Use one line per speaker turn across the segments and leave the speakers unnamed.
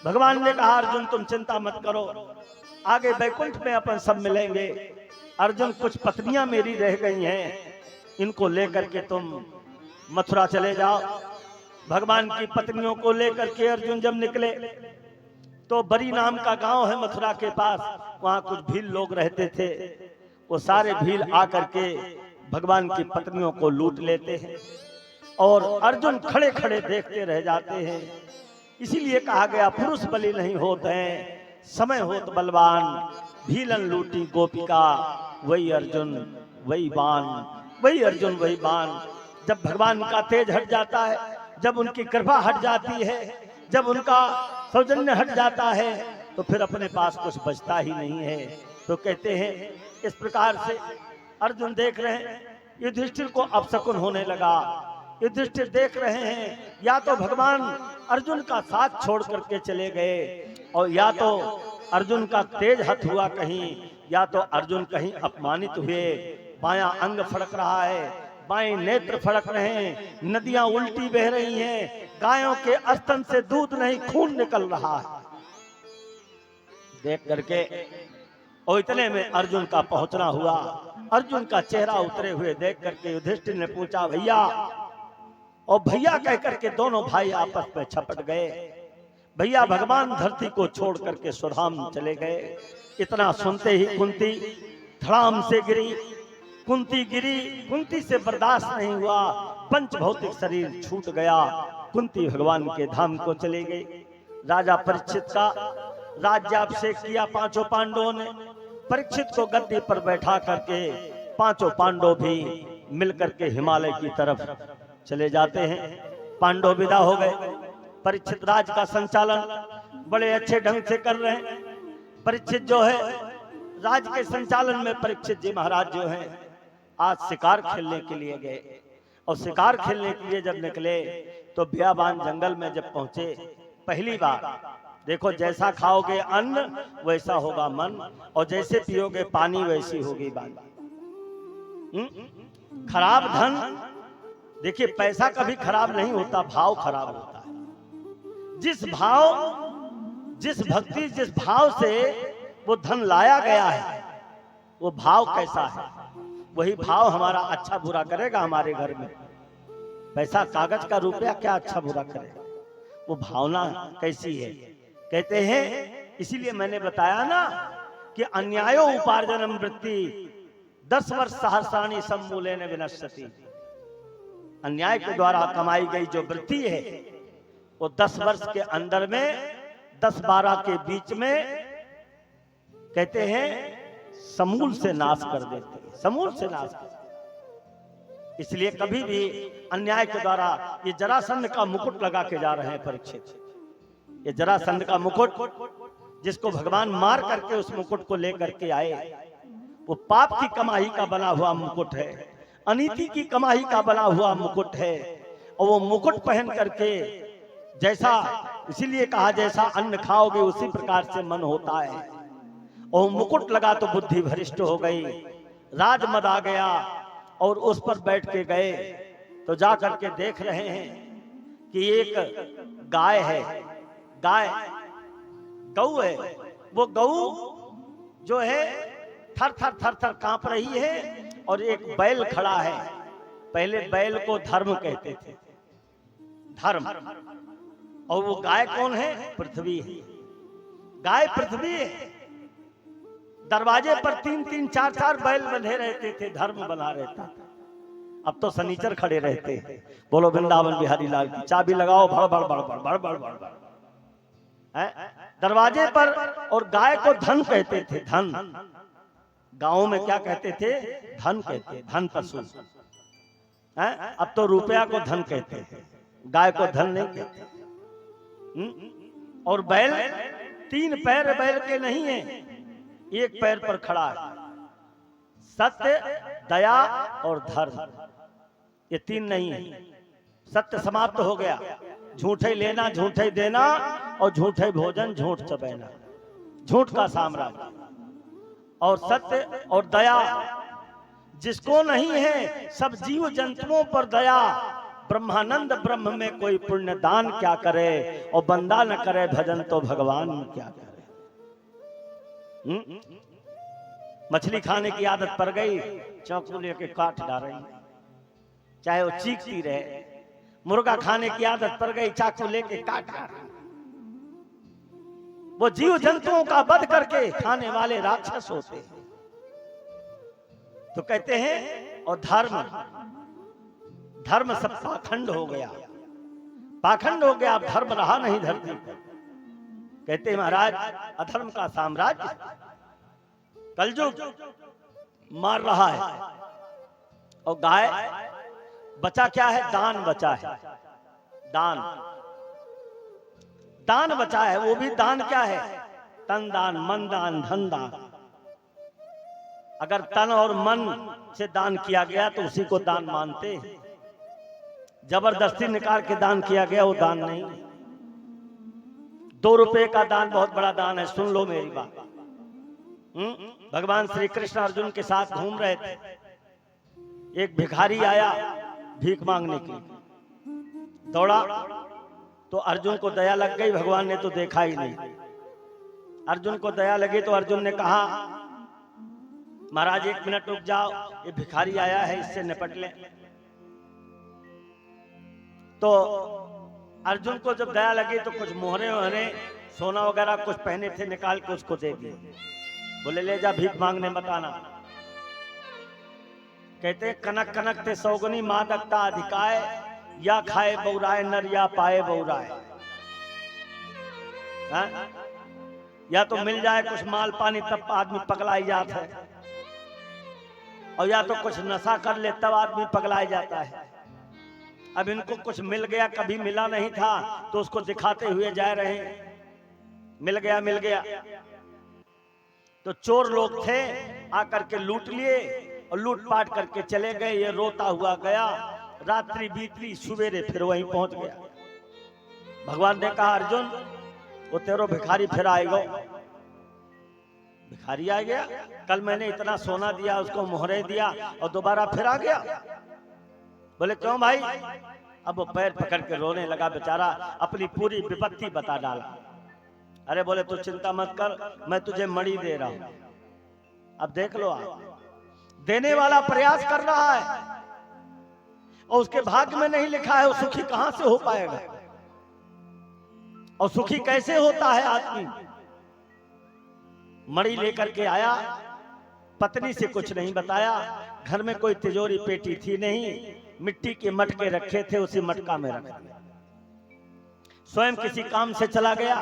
भगवान ने कहा अर्जुन तुम चिंता मत करो, आगे वैकुंठ में अपन सब मिलेंगे। अर्जुन कुछ पत्नियां मेरी रह गई हैं, इनको लेकर के तुम मथुरा चले जाओ। भगवान की पत्नियों को लेकर के अर्जुन जब निकले तो बरी नाम का गांव है मथुरा के पास, वहां कुछ भील लोग रहते थे। वो सारे भील आकर के भगवान की पत्नियों को लूट लेते हैं और अर्जुन खड़े खड़े देखते रह जाते हैं। इसीलिए कहा गया पुरुष बलि नहीं होते हैं, समय होत बलवान, भीलन लूटी गोपिका, वही अर्जुन वही बाण, वही अर्जुन वही बाण। जब भगवान का तेज हट जाता है, जब उनकी कृपा हट जाती है, जब उनका सौजन्य हट जाता है, तो फिर अपने पास कुछ बचता ही नहीं है। तो कहते हैं इस प्रकार से अर्जुन देख रहे हैं युधिष्ठिर को अपशकुन होने लगा। युधिष्ठिर देख रहे हैं या तो भगवान अर्जुन का साथ छोड़ करके चले गए और या तो अर्जुन का तेज हथ हुआ कहीं, या तो अर्जुन कहीं अपमानित हुए। बायां अंग फड़क रहा है, बाएं नेत्र फड़क रहे हैं, नदियां उल्टी बह रही हैं, गायों के स्तन से दूध नहीं खून निकल रहा है। देख करके और इतने में अर्जुन का पहुंचना हुआ। अर्जुन का चेहरा उतरे हुए देख करके युधिष्ठिर ने पूछा भैया, और भैया कह करके दोनों भाई आपस में छपट गए। भैया भगवान धरती को छोड़ करके स्वधाम चले गए। इतना सुनते ही कुंती धड़ाम से गिरी, कुंती गिरी, कुंती से बर्दाश्त नहीं हुआ, पंच भौतिक शरीर छूट गया। कुंती भगवान के धाम को चले गई। राजा परीक्षित का राज्याभिषेक किया पांचों पांडवों ने। परीक्षित को गद्दी पर बैठा करके पांचों पांडव भी मिलकर के हिमालय की तरफ चले जाते हैं। पांडव विदा हो गए। परीक्षित राज का संचालन बड़े अच्छे ढंग से कर रहे हैं। परीक्षित जो है राज के संचालन में परीक्षित जी महाराज जो हैं आज शिकार खेलने के लिए गए, और शिकार खेलने के लिए जब निकले तो बियाबान जंगल में जब पहुंचे, पहली बार देखो जैसा खाओगे अन्न वैसा होगा मन, और जैसे पियोगे पानी वैसी होगी बात। खराब धन, देखिए पैसा कभी खराब नहीं होता, भाव खराब होता है। जिस भक्ति जिस भाव से वो धन लाया गया है, वो भाव कैसा है, वही भाव हमारा अच्छा बुरा करेगा हमारे घर में। पैसा कागज का रुपया क्या अच्छा बुरा करेगा, वो भावना कैसी है। कहते हैं इसीलिए मैंने बताया ना कि अन्यायो उपार्जनम वृत्ति 10 वर्ष सहस्राणि सम्मूलेन विनश्यति। अन्याय के द्वारा कमाई गई जो वृत्ति है वो 10 वर्ष के अंदर में 10-12 के बीच में कहते हैं समूल से नाश कर देते हैं, समूल से नाश कर देते। इसलिए कभी भी अन्याय के द्वारा, ये जरासंध का मुकुट लगा के जा रहे हैं परीक्षित, ये जरासंध का मुकुट जिसको भगवान मार करके उस मुकुट को लेकर के आए, वो पाप की कमाई का बना हुआ मुकुट है, अनीति की कमाई का बना हुआ मुकुट है। और वो मुकुट पहन करके जैसा, इसीलिए कहा जैसा अन्न खाओगे उसी प्रकार से मन होता है। और मुकुट लगा तो बुद्धि भ्रष्ट हो गई, राज मद आ गया और उस पर बैठ के गए। तो जा करके देख रहे हैं कि एक गाय है, गाय गऊ है, वो गऊ जो है थर थर थर थर कांप रही है, और एक बैल खड़ा है। पहले बैल को धर्म कहते थे, धर्म, और वो गाय कौन है, पृथ्वी है। गाय पृथ्वी है। दरवाजे पर 3-3 4-4 बैल बंधे रहते थे, धर्म बना रहता था। अब तो सनीचर खड़े रहते हैं। बोलो वृंदावन बिहारी लाल की, चाबी लगाओ भड़ भड़ भड़ भड़ भड़ भड़ भड़ भड़ दरवाजे पर। और गाय को धन कहते थे, धन। गांवों में क्या कहते थे, धन कहते, धन पशु। अब तो रुपया को धन कहते हैं, गाय को धन नहीं कहते। और बैल 3 पैर बैल के नहीं है, एक पैर पर खड़ा है। सत्य, दया और धर्म, ये 3 नहीं है। सत्य समाप्त हो गया, झूठे लेना, झूठे देना, और झूठे भोजन, झूठ चबैना, झूठ का साम्राज्य। और सत्य और दया जिसको नहीं है, सब जीव जंतुओं पर दया, ब्रह्मानंद ब्रह्म में कोई पुण्य दान क्या करे, और बंदा न करे भजन तो भगवान क्या करे। मछली खाने की आदत पड़ गई, चाकू लेके काट डाल, चाहे वो चीखती रहे। मुर्गा खाने की आदत पड़ गई, चाकू लेके काट डाल। वो जीव जंतुओं का वध करके खाने वाले राक्षस होते हैं। तो कहते हैं, और धर्म सब पाखंड हो गया, पाखंड हो गया, अब धर्म रहा नहीं धरती पर। कहते हैं महाराज, अधर्म का साम्राज्य कलयुग मार रहा है। और गाय बचा क्या है? दान बचा है। दान, दान बचा है। वो भी दान क्या है? तन दान, मन दान, धन दान। अगर तन और मन से दान किया गया तो उसी को दान मानते हैं। जबरदस्ती निकाल के दान किया गया वो दान नहीं। 2 रुपए का दान बहुत बड़ा दान है। सुन लो मेरी बात। भगवान श्री कृष्ण अर्जुन के साथ घूम रहे थे। एक भिखारी आया भीख मांगने के लिए, दौड़ा तो अर्जुन को दया लग गई। भगवान ने तो देखा ही नहीं। अर्जुन को दया लगी तो अर्जुन ने कहा, महाराज 1 मिनट रुक जाओ, ये भिखारी आया है, इससे निपट ले। तो अर्जुन को जब दया लगी तो कुछ मोहरे वहरे सोना वगैरह कुछ पहने थे, निकाल के उसको दे दिए। बोले ले जा भीख मांगने मत आना। कहते कनक कनक ते सौगनी मादकता अधिकाय, या खाए बौराए नर या पाए बौराए। या तो मिल जाए कुछ माल पानी तब आदमी पगलाई जाता है, और या तो कुछ नशा कर ले तब आदमी पगलाई जाता है। अब इनको कुछ मिल गया, कभी मिला नहीं था तो उसको दिखाते हुए जा रहे हैं, मिल गया मिल गया। तो चोर लोग थे, आकर के लूट लिए और लूटपाट करके चले गए। ये रोता हुआ गया, रात्रि बीती, सवेरे फिर वहीं पहुंच गया। भगवान ने कहा, अर्जुन वो तेरो भिखारी फिर आएगा। भिखारी आ गया? कल मैंने इतना सोना दिया, उसको मोहरे दिया और दोबारा फिर आ गया। बोले क्यों भाई? अब वो पैर पकड़ के रोने लगा बेचारा, अपनी पूरी विपत्ति बता डाला। अरे बोले तू चिंता मत कर, मैं तुझे मणि दे रहा हूं। अब देख लो, आप देने वाला प्रयास कर रहा है और उसके भाग्य में नहीं लिखा है, वो सुखी कहां से हो पाएगा? और सुखी कैसे होता है आदमी? मणि लेकर के आया, पत्नी से कुछ नहीं बताया, घर में कोई तिजोरी पेटी थी नहीं, मिट्टी के मटके रखे थे, उसी मटका में रख दिया। स्वयं किसी काम से चला गया।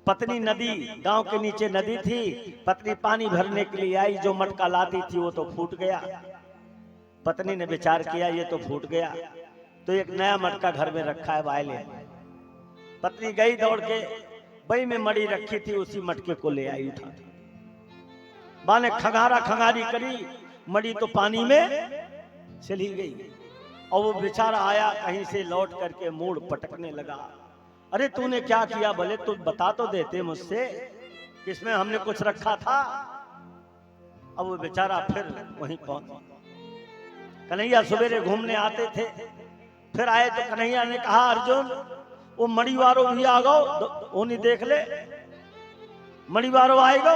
पत्नी नदी, गांव के नीचे नदी थी, पत्नी पानी भरने के लिए आई, जो मटका लाती थी वो तो फूट गया। पत्नी ने विचार किया ये तो फूट गया, तो एक नया मटका घर में रखा है, वायले। पत्नी गई दौड़ के, बई में मड़ी रखी थी, उसी मटके को ले आई उठा। मां ने खंगारा खंगारी करी, मड़ी तो पानी में चली गई। और वो बेचारा आया कहीं से लौट करके मूड पटकने लगा। अरे तूने क्या किया? बोले तू बता तो देते मुझसे, किसमें हमने कुछ रखा था। अब वो बेचारा फिर वहीं पहुंचा। कन्हैया सवेरे घूमने आते थे, फिर आए तो कन्हैया ने कहा, अर्जुन वो मणिवारो भी आ गो, उन्हीं देख ले, मणिवारो आएगा।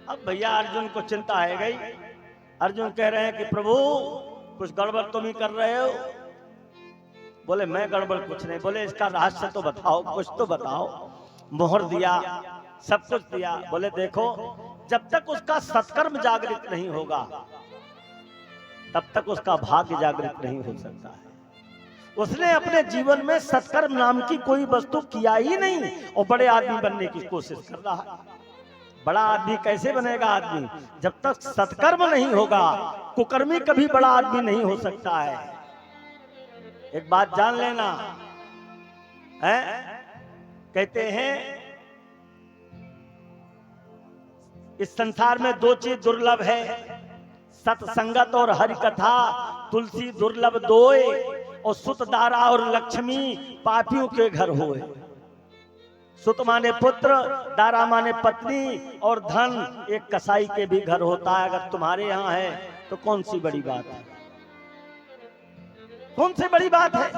अब भैया अर्जुन को चिंता है गई। अर्जुन कह रहे हैं कि प्रभु कुछ गड़बड़ तुम ही कर रहे हो। बोले मैं गड़बड़ कुछ नहीं। बोले इसका रहस्य तो बताओ, कुछ तो बताओ। मोहर दिया, सब कुछ दिया। बोले देखो, जब तक उसका सत्कर्म जागृत नहीं होगा तब तक उसका भाग्य जागृत नहीं हो सकता है। उसने अपने जीवन में सत्कर्म नाम की कोई वस्तु किया ही नहीं, और बड़े आदमी बनने की कोशिश कर रहा है। बड़ा आदमी कैसे बनेगा आदमी? जब तक सत्कर्म नहीं होगा, कुकर्मी कभी बड़ा आदमी नहीं हो सकता है। एक बात जान लेना है, कहते हैं इस संसार में 2 चीज दुर्लभ है, सत्संगत और हरि कथा। तुलसी दुर्लभ दोए, और सुत दारा और लक्ष्मी पापियों के घर होए। सुत माने पुत्र, दारा माने पत्नी, और धन एक कसाई के भी घर होता है। अगर तुम्हारे यहाँ है तो कौन सी बड़ी बात है? कौन सी बड़ी बात है?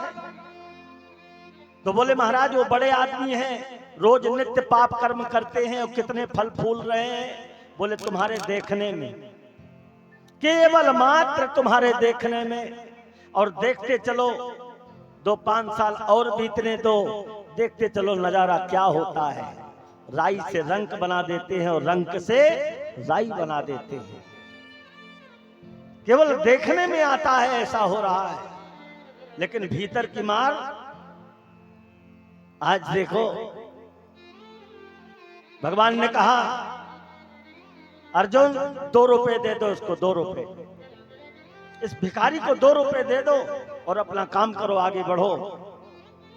तो बोले महाराज वो बड़े आदमी हैं, रोज नित्य पाप कर्म करते हैं और कितने फल फूल रहे हैं। बोले तुम्हारे देखने में, केवल मात्र तुम्हारे देखने में। और देखते चलो 2-5 साल और बीतने दो, देखते चलो नजारा क्या होता है। राई से रंग बना देते हैं और रंग से राई बना देते हैं। केवल देखने में आता है ऐसा हो रहा है, लेकिन भीतर की मार आज देखो। भगवान ने कहा अर्जुन 2 रुपए दे दो उसको, 2 रुपए इस भिखारी को 2 रुपए दे दो और अपना काम करो, आगे बढ़ो।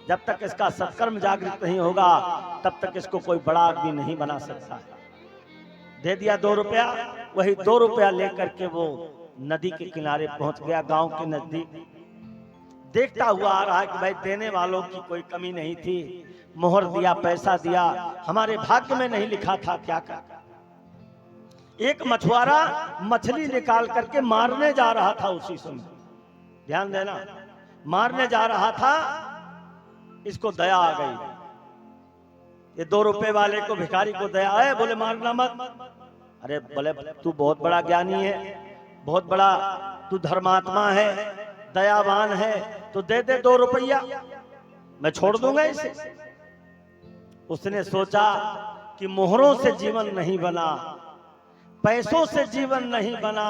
जब तक इसका सत्कर्म जागृत नहीं होगा तब तक इसको कोई बड़ा आदमी नहीं बना सकता है। दे दिया 2 रुपया। वही 2 रुपया लेकर के वो नदी के किनारे पहुंच गया, गांव के नजदीक। देखता हुआ आ रहा है कि भाई देने वालों की कोई कमी नहीं थी, मोहर दिया, पैसा दिया, हमारे भाग्य में नहीं लिखा था क्या कर। एक मछुआरा मछली निकाल करके मारने जा रहा था उसी समय, ध्यान देना, मारने जा रहा था। इसको दया आ गई। ये 2 रुपए वाले को, भिखारी को दया है। बोले मारना मत। अरे बोले तू बहुत बड़ा ज्ञानी है, बहुत बड़ा तू धर्मात्मा है, दयावान है, तो दे दे 2 रुपया, मैं छोड़ दूंगा इसे। उसने सोचा कि मोहरों से जीवन नहीं बना, पैसों से जीवन नहीं बना,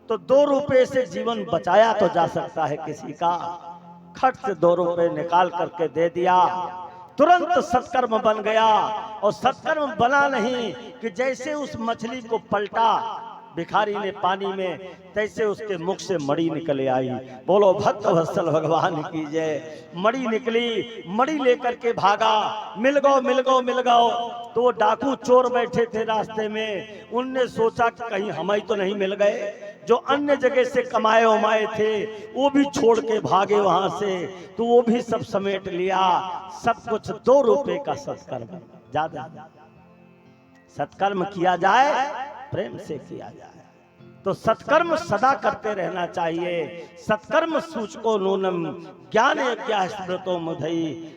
तो 2 रुपए से जीवन बचाया तो जा सकता है किसी का। खट से 2 रुपए निकाल करके दे दिया, तुरंत सत्कर्म बन गया। और सत्कर्म बना नहीं कि जैसे उस मछली को पलटा भिखारी ने पानी में, तैसे उसके मुख से मणि निकले आई। बोलो भक्त वत्सल भगवान की जय। मणि निकली, मणि लेकर के भागा, मिल गओ मिल गओ मिल गओ। तो वो डाकू चोर बैठे थे रास्ते में, उनने सोचा कि कहीं हम ही तो नहीं मिल गए। जो अन्य जगह से कमाए उमाए थे वो भी छोड़ के भागे वहां से, तो वो भी सब समेट लिया। सब कुछ 2 रुपए का सत्कर्म। ज्यादा सत्कर्म किया जाए, प्रेम से किया जाए, तो सत्कर्म सदा करते रहना चाहिए। सत्कर्म सूचको नूनम ज्ञान यज्ञ स्मृतो मुधई।